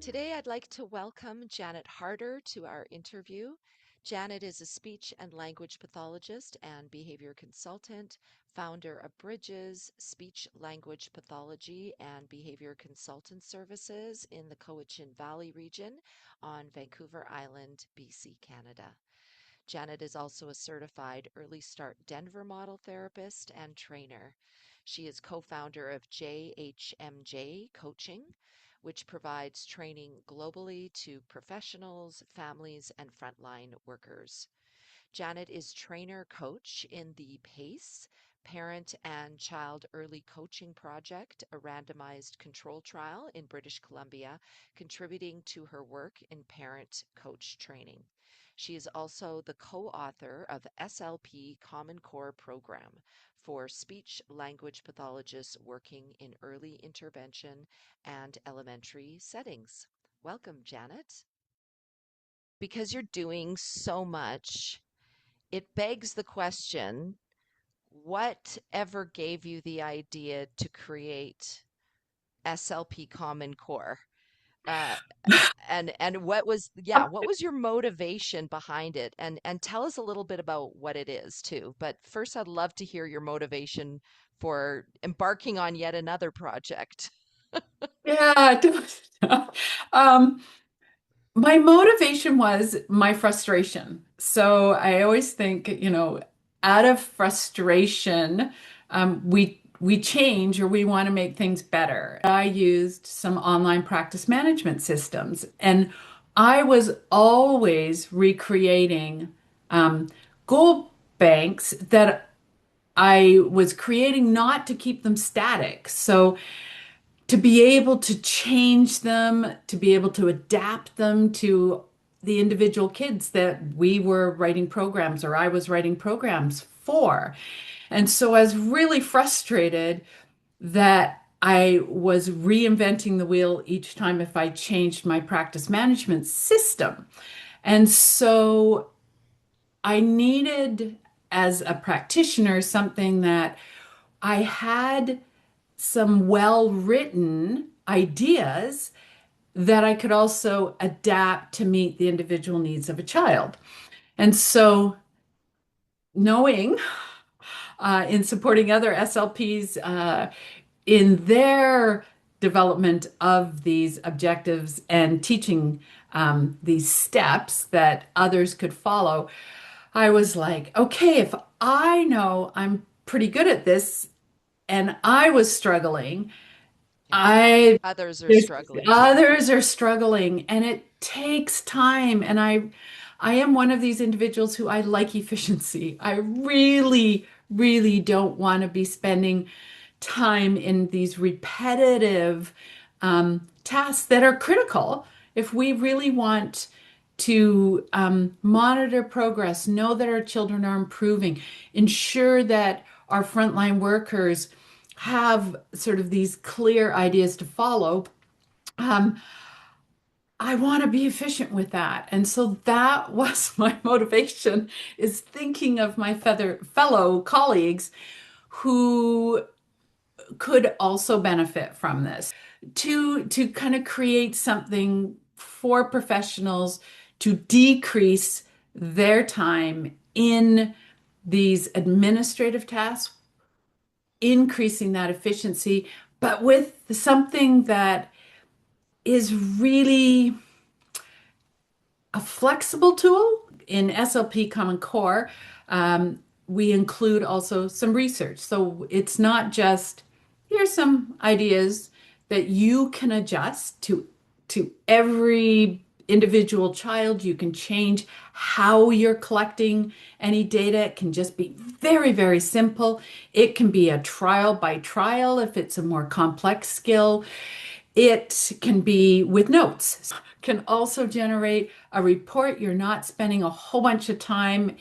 Today, I'd like to welcome Janet Harder to our interview. Janet is a speech and language pathologist and behavior consultant, founder of Bridges Speech Language Pathology and Behavior Consultant Services in the Cowichan Valley region on Vancouver Island, BC, Canada. Janet is also a certified Early Start Denver model therapist and trainer. She is co-founder of JHMJ Coaching, which provides training globally to professionals, families, and frontline workers. Janet is trainer coach in the PACE Parent and Child Early Coaching Project, a randomized control trial in British Columbia, contributing to her work in parent coach training. She is also the co-author of SLP Common Core Program for speech language pathologists working in early intervention and elementary settings. Welcome, Janet. Because you're doing so much, it begs the question, what ever gave you the idea to create SLP Common Core? Uh, and what was your motivation behind it? And tell us a little bit about what it is too. But first, I'd love to hear your motivation for embarking on yet another project. Yeah, um, my motivation was my frustration. So I always think, out of frustration, we change or we want to make things better. I used some online practice management systems, and I was always recreating goal banks that I was creating not to keep them static. So to be able to change them, to be able to adapt them to the individual kids that we were writing programs or I was writing programs for. And so I was really frustrated that I was reinventing the wheel each time if I changed my practice management system. And so I needed, as a practitioner, something that I had some well-written ideas that I could also adapt to meet the individual needs of a child. And so, knowing in supporting other SLPs in their development of these objectives and teaching these steps that others could follow, I was like, okay, if I know I'm pretty good at this and I was struggling, Yeah. I Others are there's struggling too. others are struggling and it takes time, and I am one of these individuals who I like efficiency. I really don't want to be spending time in these repetitive tasks that are critical if we really want to monitor progress, know that our children are improving, ensure that our frontline workers have sort of these clear ideas to follow. Um, I want to be efficient with that. And so that was my motivation, is thinking of my fellow colleagues who could also benefit from this, to kind of create something for professionals to decrease their time in these administrative tasks, increasing that efficiency, but with something that is really a flexible tool. In SLP Common Core, we include also some research. So it's not just here's some ideas that you can adjust to every individual child. You can change how you're collecting any data. It can just be very simple. It can be a trial by trial if it's a more complex skill. It can be with notes. Can also generate a report. You're not spending a whole bunch of time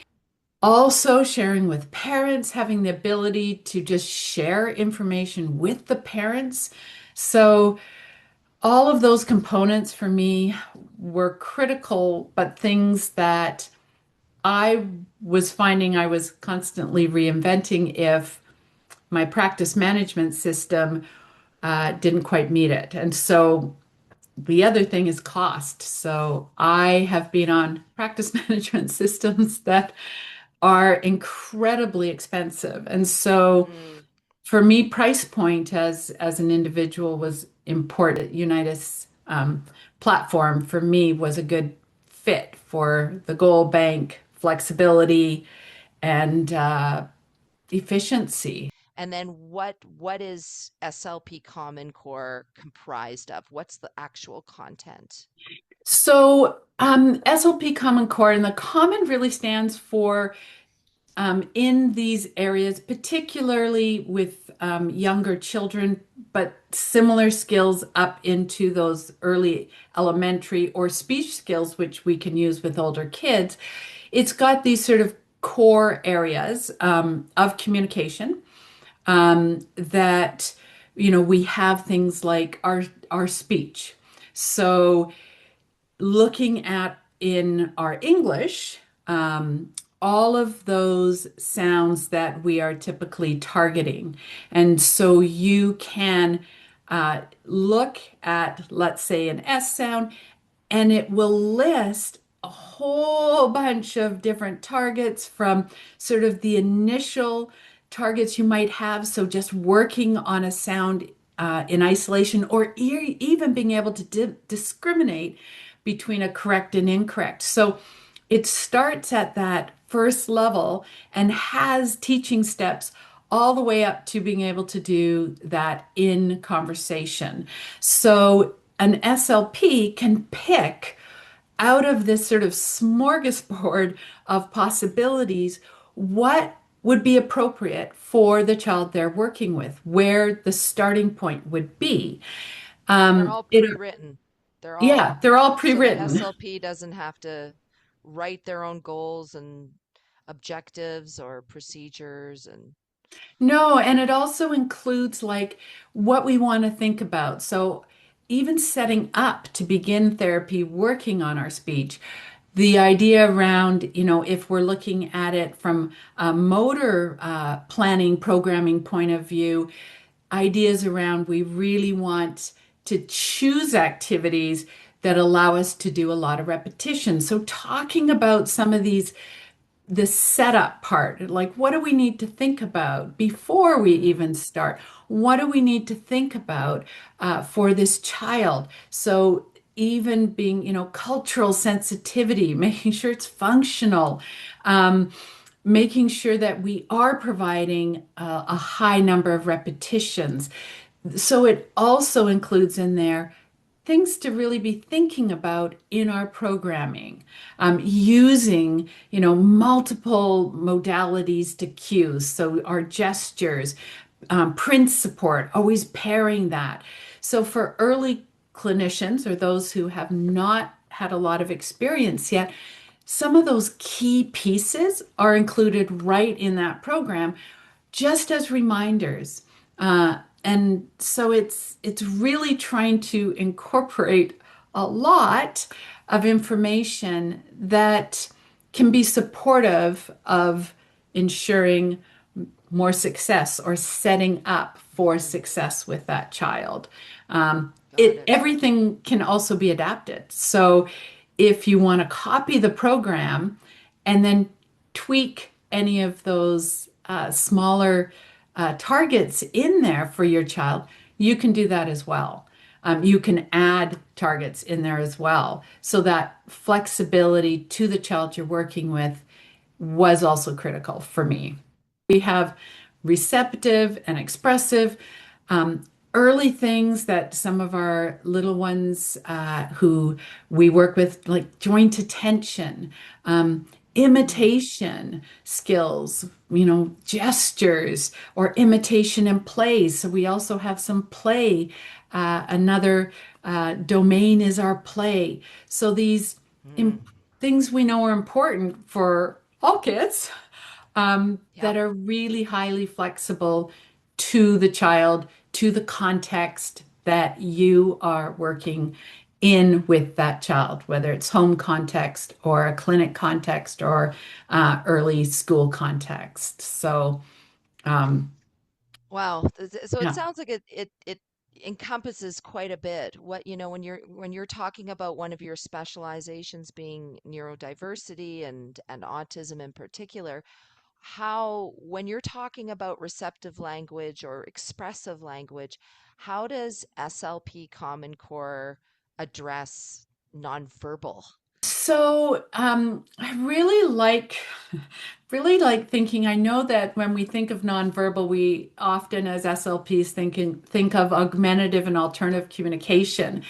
also sharing with parents, having the ability to just share information with the parents. So all of those components for me were critical, but things that I was finding I was constantly reinventing if my practice management system didn't quite meet it. And so the other thing is cost. So I have been on practice management systems that are incredibly expensive. And so Mm. for me, price point as an individual was important. Unitas platform for me was a good fit for the goal bank, flexibility, and efficiency. And then what is SLP Common Core comprised of? What's the actual content? So SLP Common Core, and the common really stands for in these areas, particularly with younger children, but similar skills up into those early elementary or speech skills, which we can use with older kids. It's got these sort of core areas of communication that, we have things like our speech. So looking at in our English, all of those sounds that we are typically targeting. And so you can look at, let's say, an S sound, and it will list a whole bunch of different targets from sort of the initial targets you might have. So just working on a sound in isolation, or even being able to discriminate between a correct and incorrect. So it starts at that first level and has teaching steps all the way up to being able to do that in conversation. So an SLP can pick out of this sort of smorgasbord of possibilities what would be appropriate for the child they're working with, where the starting point would be. And they're all It, pre-written. They're yeah, all they're all so the pre-written. SLP doesn't have to write their own goals and objectives or procedures and No, and it also includes like what we want to think about. So even setting up to begin therapy, working on our speech, the idea around, if we're looking at it from a motor planning, programming point of view, ideas around we really want to choose activities that allow us to do a lot of repetition. So talking about some of these the setup part, like what do we need to think about before we mm, even start? What do we need to think about for this child? So even being, cultural sensitivity, making sure it's functional, um, making sure that we are providing a high number of repetitions. So it also includes in there things to really be thinking about in our programming, using, multiple modalities to cues. So our gestures, print support, always pairing that. So for early clinicians or those who have not had a lot of experience yet, some of those key pieces are included right in that program, just as reminders. And so it's really trying to incorporate a lot of information that can be supportive of ensuring more success or setting up for mm, success with that child. got It it. everything can also be adapted. So if you want to copy the program and then tweak any of those smaller targets in there for your child, you can do that as well. You can add targets in there as well. So that flexibility to the child you're working with was also critical for me. We have receptive and expressive, um, early things that some of our little ones who we work with, like joint attention, Mm, imitation skills, gestures or imitation and plays. So we also have some play. Another domain is our play. So these mm, im things we know are important for all kids that yep. are really highly flexible to the child, to the context that you are working in with that child, whether it's home context or a clinic context or early school context. So, um, Wow. So it yeah. sounds like it encompasses quite a bit. What, when you're talking about one of your specializations being neurodiversity and autism in particular, how, when you're talking about receptive language or expressive language, how does SLP Common Core address nonverbal? I really like thinking. I know that when we think of nonverbal, we often, as SLPs, think of augmentative and alternative communication.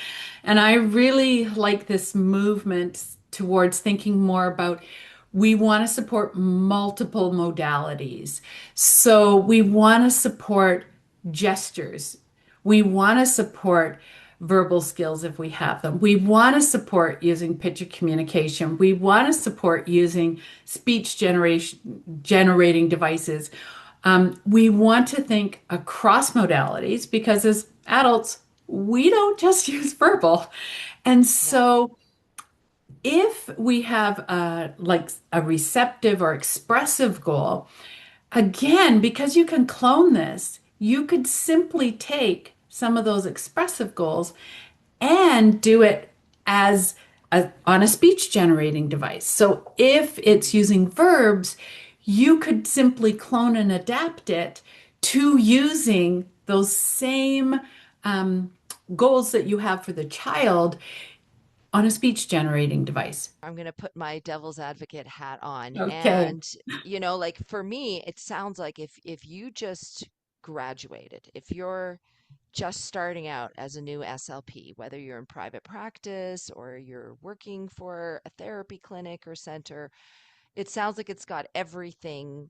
And I really like this movement towards thinking more about we want to support multiple modalities. So we want to support gestures. We want to support verbal skills if we have them. We want to support using picture communication. We want to support using speech generation generating devices. We want to think across modalities because as adults, we don't just use verbal. And Yeah. so if we have like a receptive or expressive goal, again, because you can clone this, you could simply take some of those expressive goals and do it as on a speech generating device. So if it's Mm. using verbs, you could simply clone and adapt it to using those same um, goals that you have for the child on a speech generating device. I'm going to put my devil's advocate hat on. Okay. And, like for me, it sounds like if you just graduated, if you're just starting out as a new SLP, whether you're in private practice or you're working for a therapy clinic or center, it sounds like it's got everything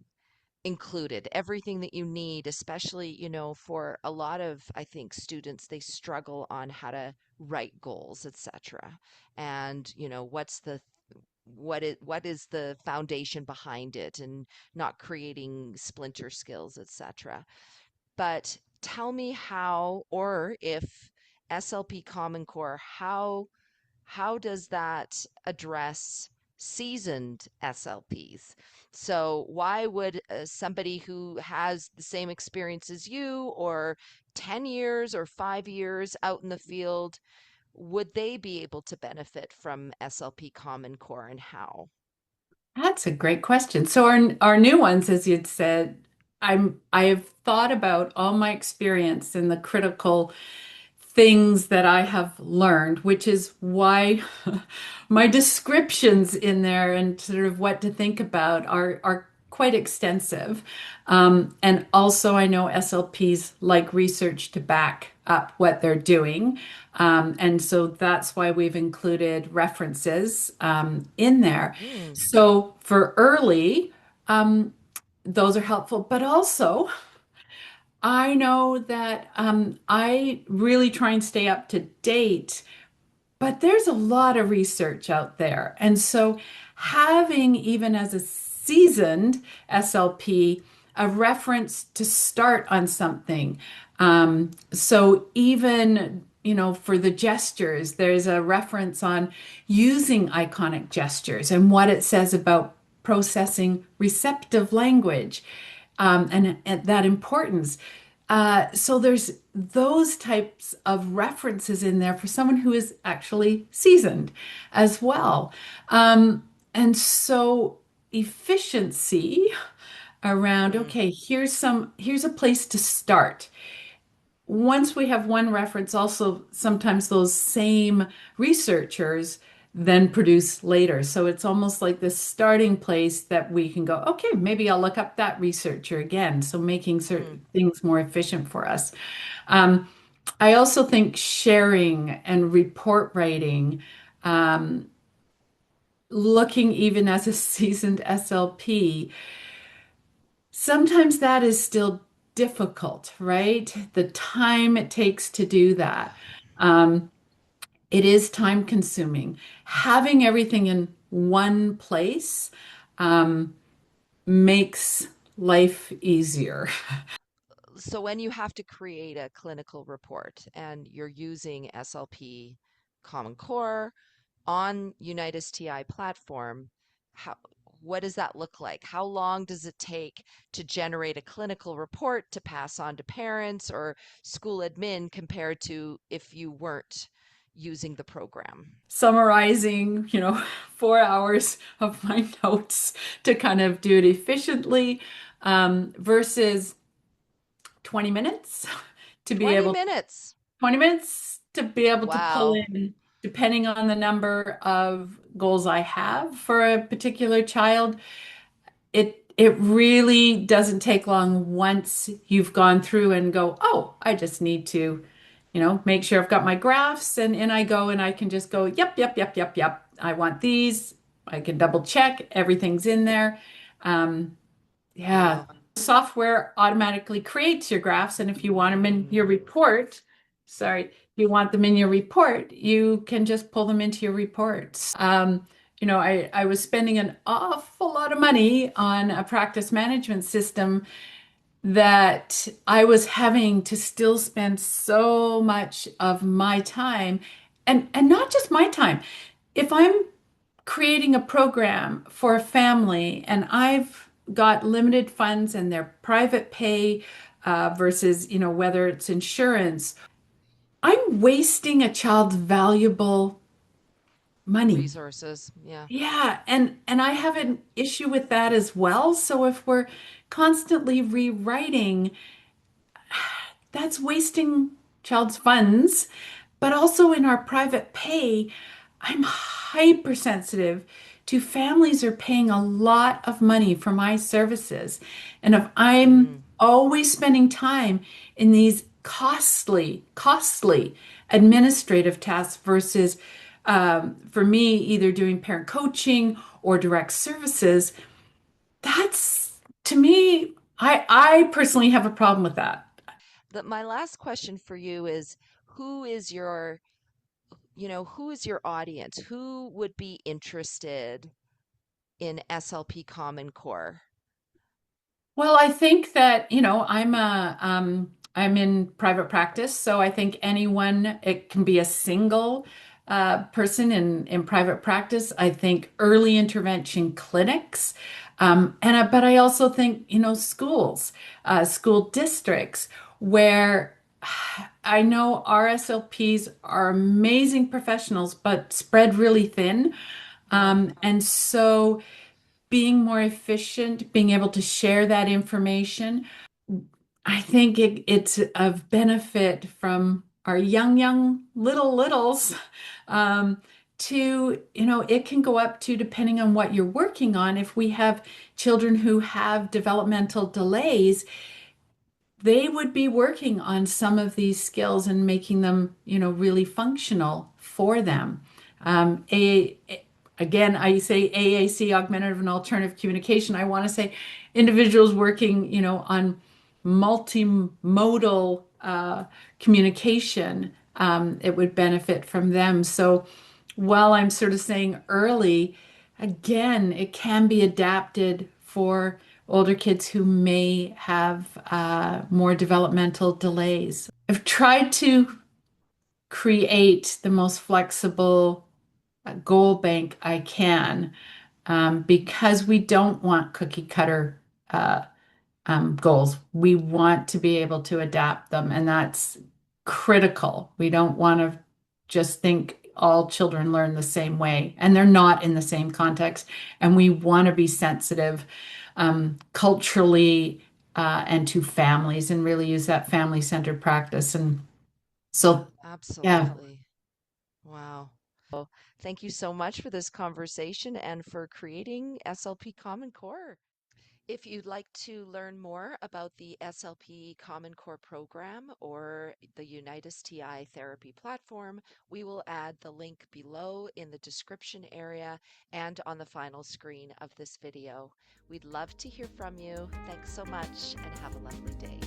included, everything that you need, especially, for a lot of, I think, students, they struggle on how to write goals, etc. And, what is the foundation behind it and not creating splinter skills, etc. But tell me how, or if SLP Common Core, how does that address seasoned SLPs? So why would somebody who has the same experience as you, or 10 years or 5 years out in the field, would they be able to benefit from SLP Common Core, and how? That's a great question. So our new ones, as you'd said, I have thought about all my experience and the critical things that I have learned, which is why my descriptions in there and sort of what to think about are quite extensive. And also, I know SLPs like research to back up what they're doing. And so that's why we've included references in there. Mm, So for early, um, those are helpful, but also I know that I really try and stay up to date, but there's a lot of research out there. And so having, even as a seasoned SLP, a reference to start on something. So even, for the gestures, there's a reference on using iconic gestures and what it says about processing receptive language, and that importance. So there's those types of references in there for someone who is actually seasoned as well. And so efficiency around, mm, okay, here's a place to start. Once we have one reference, also sometimes those same researchers then produce later. So it's almost like this starting place that we can go, okay, maybe I'll look up that researcher again. So making mm. certain things more efficient for us. Um, I also think sharing and report writing, um, looking even as a seasoned SLP, sometimes that is still difficult, right? The time it takes to do that. Um, it is time consuming. Having everything in one place um, makes life easier. So when you have to create a clinical report and you're using SLP Common Core on United TI platform, how what does that look like? How long does it take to generate a clinical report to pass on to parents or school admin compared to if you weren't using the program? Summarizing, 4 hours of my notes to kind of do it efficiently, versus 20 minutes to be 20 able, minutes. 20 minutes to be able to pull Wow. in, depending on the number of goals I have for a particular child. It really doesn't take long once you've gone through and go, oh, I just need to, make sure I've got my graphs, and in I go and I can just go, yep, yep, yep, yep, yep. I want these. I can double check everything's in there. Um, yeah, Wow. software automatically creates your graphs, and if you want them in your Mm. report, sorry, if you want them in your report, you can just pull them into your reports. I was spending an awful lot of money on a practice management system that I was having to still spend so much of my time, and not just my time. If I'm creating a program for a family and I've got limited funds and they're private pay, versus, whether it's insurance, I'm wasting a child's valuable money. Resources. Yeah. Yeah, and I have an issue with that as well. So if we're constantly rewriting, that's wasting child's funds. But also in our private pay, I'm hypersensitive to families are paying a lot of money for my services. And if I'm Mm. always spending time in these costly administrative tasks versus, for me, either doing parent coaching or direct services, that's to me, I personally have a problem with that. My last question for you is who is your, who is your audience? Who would be interested in SLP Common Core? Well, I think that, I'm in private practice, so I think anyone, it can be a single person in private practice. I think early intervention clinics, but I also think, schools, school districts, where I know our SLPs are amazing professionals, but spread really thin. Yeah, And so being more efficient, being able to share that information, I think it's of benefit from our young littles, to, it can go up to, depending on what you're working on. If we have children who have developmental delays, they would be working on some of these skills and making them, really functional for them. Um, a, Again, I say AAC, augmentative and alternative communication. I want to say individuals working, on multimodal communication, it would benefit from them. So while I'm sort of saying early, again, it can be adapted for older kids who may have more developmental delays. I've tried to create the most flexible goal bank I can, because we don't want cookie cutter goals. We want to be able to adapt them, and that's critical. We don't want to just think all children learn the same way, and they're not in the same context. And we want to be sensitive, culturally, and to families, and really use that family-centered practice. And so, yeah. absolutely. Wow. Well, thank you so much for this conversation and for creating SLP Common Core. If you'd like to learn more about the SLP Common Core program or the Unitas TI therapy platform, we will add the link below in the description area and on the final screen of this video. We'd love to hear from you. Thanks so much and have a lovely day.